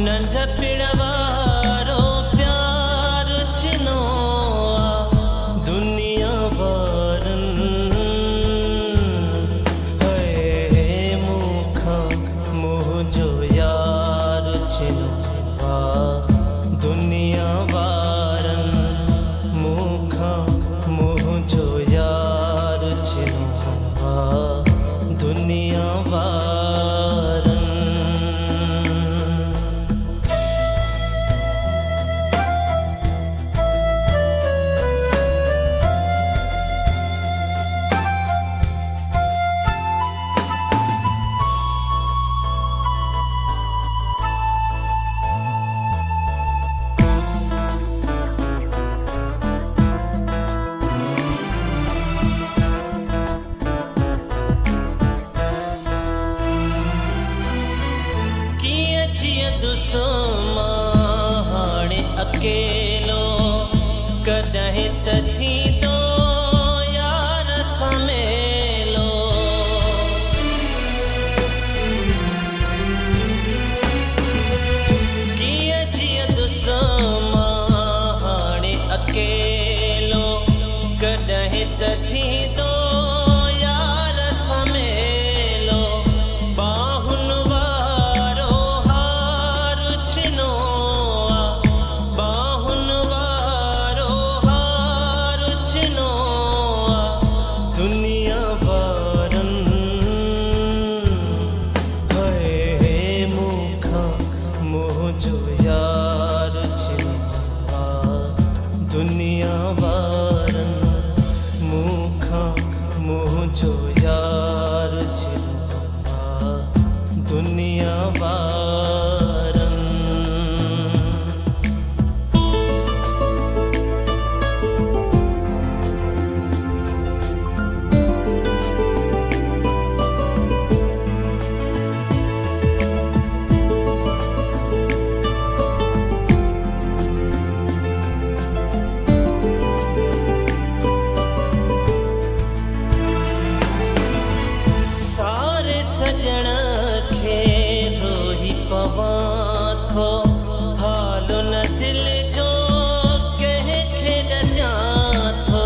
नंढपिड़वारो प्यार छिनो दुनिया वारन है मुखा मुँह जो यार छिनो दुनिया वारन मुखा मुँह जो यार छिनो दुनिया वारन दुसमा हाणे अकेलो कॾहिं त थींदो यार समेलो कीअं जीअं दुसमा हाणे अकेलो कॾहिं त थींदो यार समेलो बाहुनि वारो हार छिनो बाहुनि वारो हार छिनो दुनिया वारन है मुखा मुँह जो यार छिनो दुनिया वारन मुखा मुँह जो यार छिनो दुनिया वारन सारे सजण खे रोही पवां थो हालो न दिल जो कंहिंखे ॾसियां थो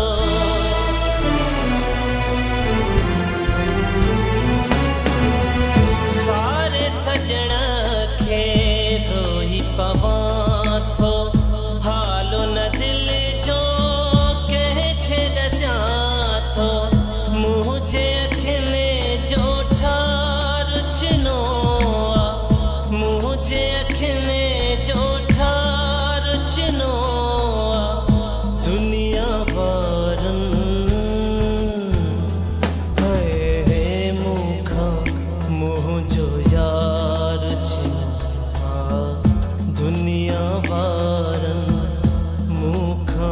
सारे सजण खे रोही पवां थो हालो न दिल जो कंहिंखे ॾसियां थो मुंहिंजे अखियुनि जो ठार छिनो मुंहिंजे अखियुनि जो ठार छिनो दुनिया वारन है मुखा मुँह जो यार छिनो दुनिया वारन मुखा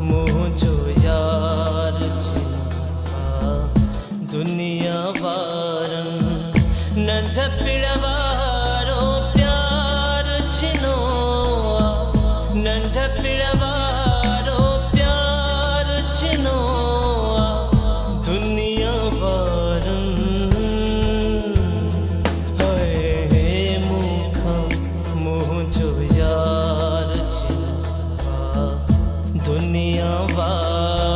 मुँह जो यार छिनो दुनिया वारन नंढपिड़वारो प्यार छिनो नंढपिड़वारो प्यार छिनो दुनिया वारन है मुखा मुँह जो यार छिनो दुनिया वारन